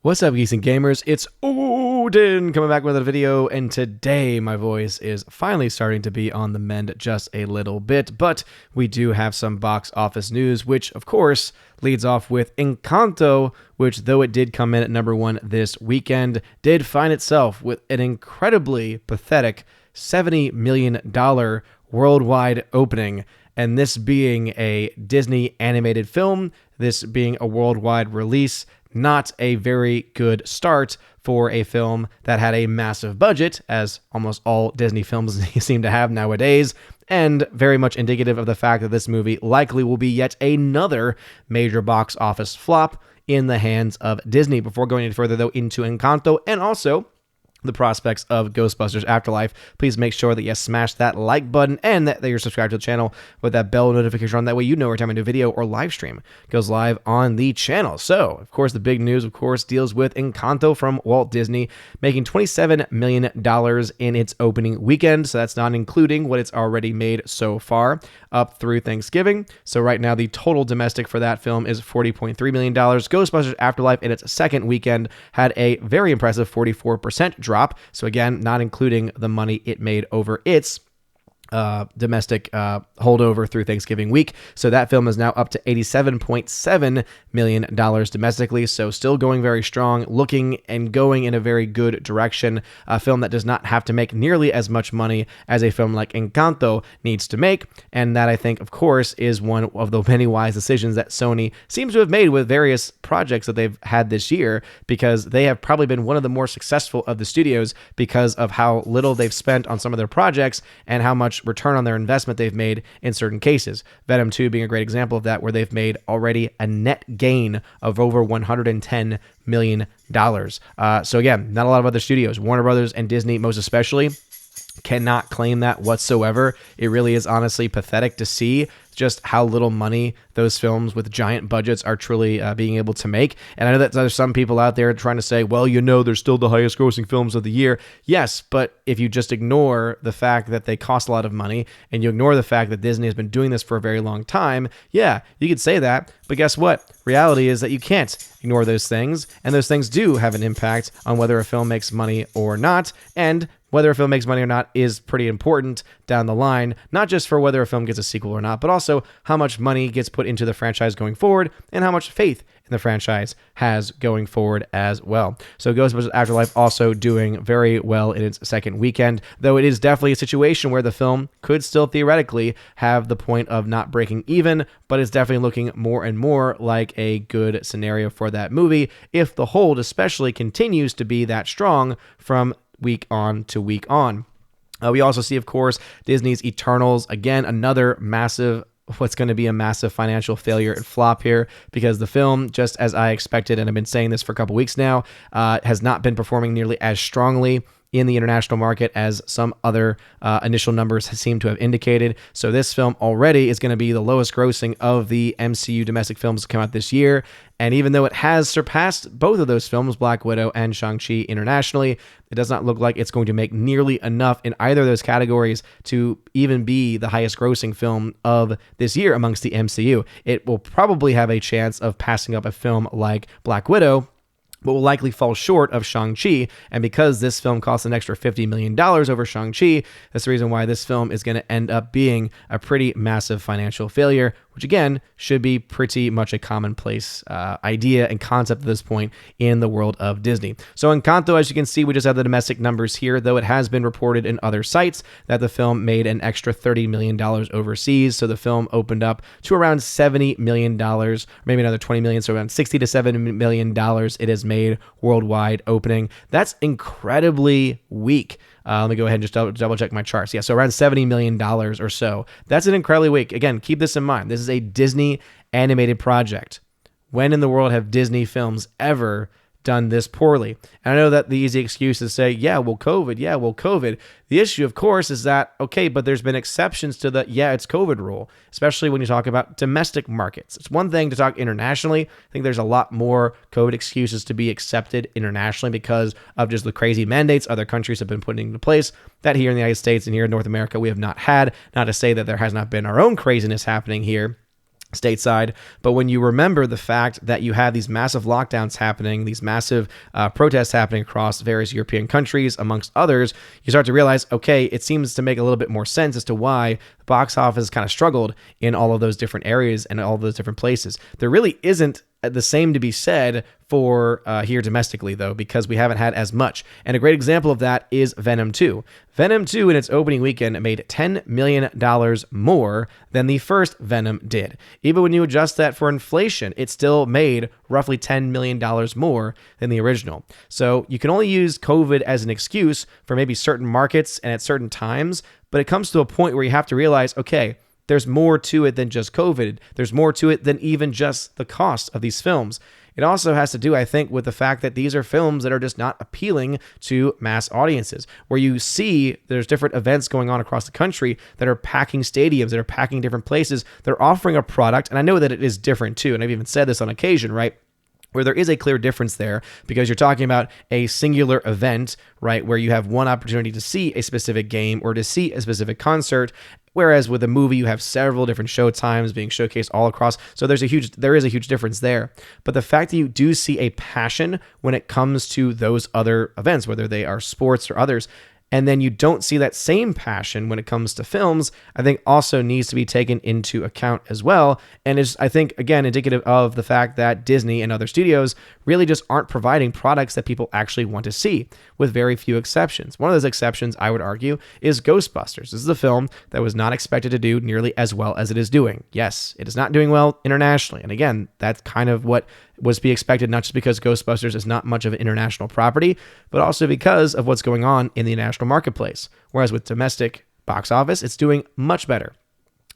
What's up, Geeks and Gamers? It's Odin coming back with a video, and today my voice is finally starting to be on the mend just a little bit, but we do have some box office news, which of course leads off with Encanto, which though it did come in at #1 this weekend, did find itself with an incredibly pathetic $70 million worldwide opening. And this being a Disney animated film, this being a worldwide release, not a very good start for a film that had a massive budget, as almost all Disney films seem to have nowadays, and very much indicative of the fact that this movie likely will be yet another major box office flop in the hands of Disney. Before going any further, though, into Encanto and also the prospects of Ghostbusters Afterlife, please make sure that you smash that like button and that you're subscribed to the channel with that bell notification on. That way you know every time a new video or live stream goes live on the channel. So, of course, the big news, of course, deals with Encanto from Walt Disney, making $27 million in its opening weekend. So that's not including what it's already made so far up through Thanksgiving. So right now, the total domestic for that film is $40.3 million. Ghostbusters Afterlife in its second weekend had a very impressive 44% drop. So again, not including the money it made over its domestic holdover through Thanksgiving week. So that film is now up to $87.7 million domestically. So still going very strong, looking and going in a very good direction. A film that does not have to make nearly as much money as a film like Encanto needs to make. And that, I think, of course, is one of the many wise decisions that Sony seems to have made with various projects that they've had this year, because they have probably been one of the more successful of the studios because of how little they've spent on some of their projects and how much return on their investment they've made in certain cases. Venom 2 being a great example of that, where they've made already a net gain of over $110 million. So again, not a lot of other studios, Warner Brothers and Disney most especially, cannot claim that whatsoever. It really is honestly pathetic to see just how little money those films with giant budgets are truly being able to make. And I know that there's some people out there trying to say, well, you know, they're still the highest grossing films of the year. Yes, but if you just ignore the fact that they cost a lot of money and you ignore the fact that Disney has been doing this for a very long time, yeah, you could say that. But guess what? Reality is that you can't ignore those things, and those things do have an impact on whether a film makes money or not. And whether a film makes money or not is pretty important down the line, not just for whether a film gets a sequel or not, but also how much money gets put into the franchise going forward and how much faith in the franchise has going forward as well. So Ghostbusters Afterlife also doing very well in its second weekend, though it is definitely a situation where the film could still theoretically have the point of not breaking even, but it's definitely looking more and more like a good scenario for that movie if the hold especially continues to be that strong from week on to week on. We also see, of course, Disney's Eternals, again, another massive, what's going to be a massive financial failure and flop here, because the film, just as I expected, and I've been saying this for a couple weeks now, has not been performing nearly as strongly in the international market as some other initial numbers seem to have indicated. So this film already is going to be the lowest grossing of the MCU domestic films to come out this year. And even though it has surpassed both of those films, Black Widow and Shang-Chi, internationally, it does not look like it's going to make nearly enough in either of those categories to even be the highest grossing film of this year amongst the MCU. It will probably have a chance of passing up a film like Black Widow, but will likely fall short of Shang-Chi. And because this film costs an extra $50 million over Shang-Chi, that's the reason why this film is going to end up being a pretty massive financial failure, which again should be pretty much a commonplace idea and concept at this point in the world of Disney. So Encanto, as you can see, we just have the domestic numbers here, though it has been reported in other sites that the film made an extra $30 million overseas. So the film opened up to around $70 million, maybe another $20 million, so around $60 to $70 million it has made worldwide opening. That's incredibly weak. Let me go ahead and just double check my charts. Yeah, so around $70 million or so. That's an incredibly weak. Again, keep this in mind. This is a Disney animated project. When in the world have Disney films ever done this poorly? And I know that the easy excuse is to say, yeah, well, COVID. The issue, of course, is that, okay, but there's been exceptions to the, it's COVID rule, especially when you talk about domestic markets. It's one thing to talk internationally. I think there's a lot more COVID excuses to be accepted internationally because of just the crazy mandates other countries have been putting into place that here in the United States and here in North America we have not had. Not to say that there has not been our own craziness happening here stateside. But when you remember the fact that you have these massive lockdowns happening, these massive protests happening across various European countries, amongst others, you start to realize, okay, it seems to make a little bit more sense as to why the box office kind of struggled in all of those different areas and all those different places. There really isn't the same to be said for here domestically, though, because we haven't had as much. And a great example of that is Venom 2. Venom 2 in its opening weekend made $10 million more than the first Venom did. Even when you adjust that for inflation, it still made roughly $10 million more than the original. So you can only use COVID as an excuse for maybe certain markets and at certain times, but it comes to a point where you have to realize, okay, there's more to it than just COVID. There's more to it than even just the cost of these films. It also has to do, I think, with the fact that these are films that are just not appealing to mass audiences, where you see there's different events going on across the country that are packing stadiums, that are packing different places. They're offering a product, and I know that it is different too, and I've even said this on occasion, right? Where there is a clear difference there, because you're talking about a singular event, right, where you have one opportunity to see a specific game or to see a specific concert, whereas with a movie you have several different show times being showcased all across. So there is a huge difference there. But the fact that you do see a passion when it comes to those other events, whether they are sports or others, and then you don't see that same passion when it comes to films, I think also needs to be taken into account as well. And is, I think, again, indicative of the fact that Disney and other studios really just aren't providing products that people actually want to see, with very few exceptions. One of those exceptions, I would argue, is Ghostbusters. This is a film that was not expected to do nearly as well as it is doing. Yes, it is not doing well internationally. And again, that's kind of what was to be expected, not just because Ghostbusters is not much of an international property, but also because of what's going on in the national marketplace. Whereas with domestic box office, it's doing much better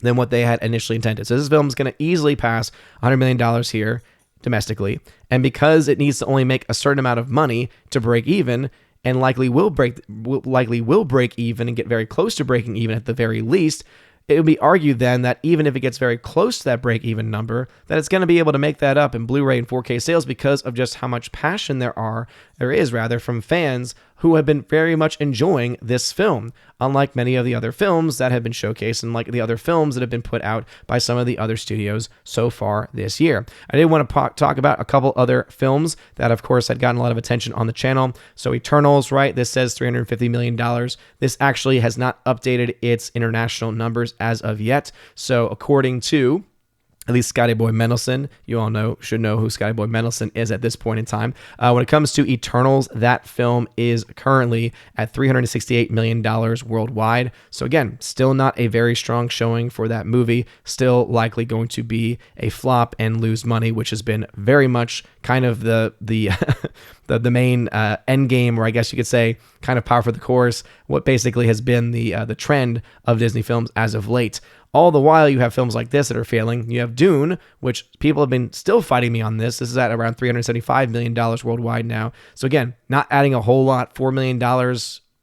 than what they had initially intended. So this film is going to easily pass $100 million here domestically. And because it needs to only make a certain amount of money to break even, and likely will break even and get very close to breaking even at the very least, it would be argued then that even if it gets very close to that break-even number, that it's going to be able to make that up in Blu-ray and 4K sales because of just how much passion there is from fans who have been very much enjoying this film, unlike many of the other films that have been showcased and like the other films that have been put out by some of the other studios so far this year. I did want to talk about a couple other films that, of course, had gotten a lot of attention on the channel. So Eternals, right? This says $350 million. This actually has not updated its international numbers as of yet. So according to at least Scotty Boy Mendelsohn, you all should know who Scotty Boy Mendelsohn is at this point in time. When it comes to Eternals, that film is currently at $368 million worldwide. So again, still not a very strong showing for that movie. Still likely going to be a flop and lose money, which has been very much kind of the main end game, or I guess you could say kind of par for the course, what basically has been the trend of Disney films as of late. All the while, you have films like this that are failing. You have Dune, which people have been still fighting me on this. This is at around $375 million worldwide now. So again, not adding a whole lot, $4 million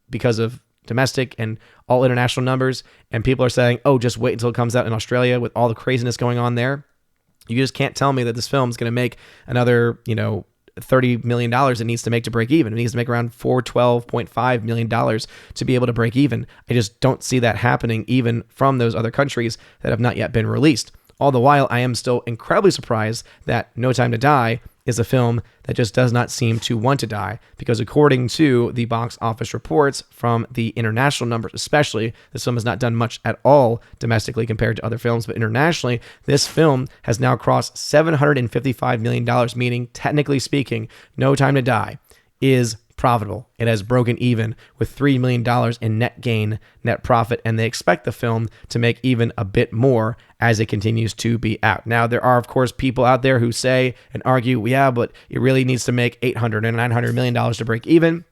because of domestic and all international numbers. And people are saying, oh, just wait until it comes out in Australia with all the craziness going on there. You just can't tell me that this film is going to make another, $30 million it needs to make to break even. It needs to make around $412.5 million to be able to break even. I just don't see that happening even from those other countries that have not yet been released. All the while, I am still incredibly surprised that No Time to Die is a film that just does not seem to want to die, because according to the box office reports from the international numbers especially, this film has not done much at all domestically compared to other films, but internationally, this film has now crossed $755 million, meaning, technically speaking, No Time to Die is profitable. It has broken even with $3 million in net profit, and they expect the film to make even a bit more as it continues to be out. Now, there are, of course, people out there who say and argue, yeah, but it really needs to make $800 and $900 million to break even.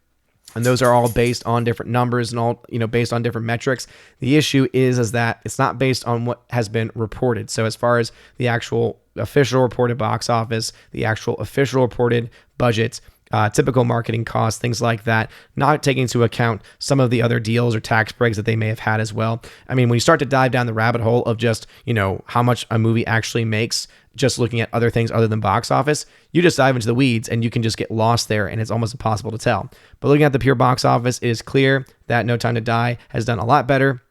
And those are all based on different numbers and all, based on different metrics. The issue is that it's not based on what has been reported. So as far as the actual official reported box office, the actual official reported budget, typical marketing costs, things like that, not taking into account some of the other deals or tax breaks that they may have had as well. I mean, when you start to dive down the rabbit hole of just, how much a movie actually makes, just looking at other things other than box office, you just dive into the weeds and you can just get lost there, and it's almost impossible to tell. But looking at the pure box office, it is clear that No Time to Die has done a lot better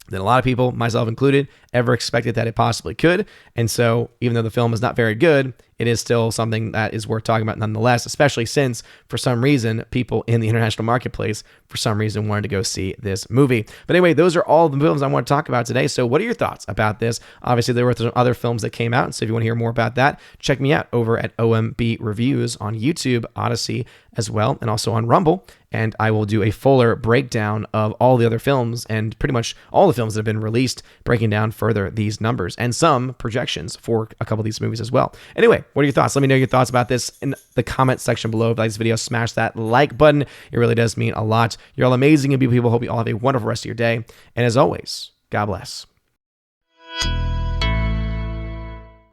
than a lot of people, myself included, ever expected that it possibly could. And so even though the film is not very good, it is still something that is worth talking about nonetheless, especially since for some reason, people in the international marketplace, for some reason, wanted to go see this movie. But anyway, those are all the films I want to talk about today. So what are your thoughts about this? Obviously, there were some other films that came out. So if you want to hear more about that, check me out over at OMB Reviews on YouTube, Odyssey as well, and also on Rumble. And I will do a fuller breakdown of all the other films and pretty much all the films that have been released, breaking down further these numbers and some projections for a couple of these movies as well. Anyway, what are your thoughts? Let me know your thoughts about this in the comment section below. If you like this video, smash that like button. It really does mean a lot. You're all amazing and beautiful people. Hope you all have a wonderful rest of your day. And as always, God bless.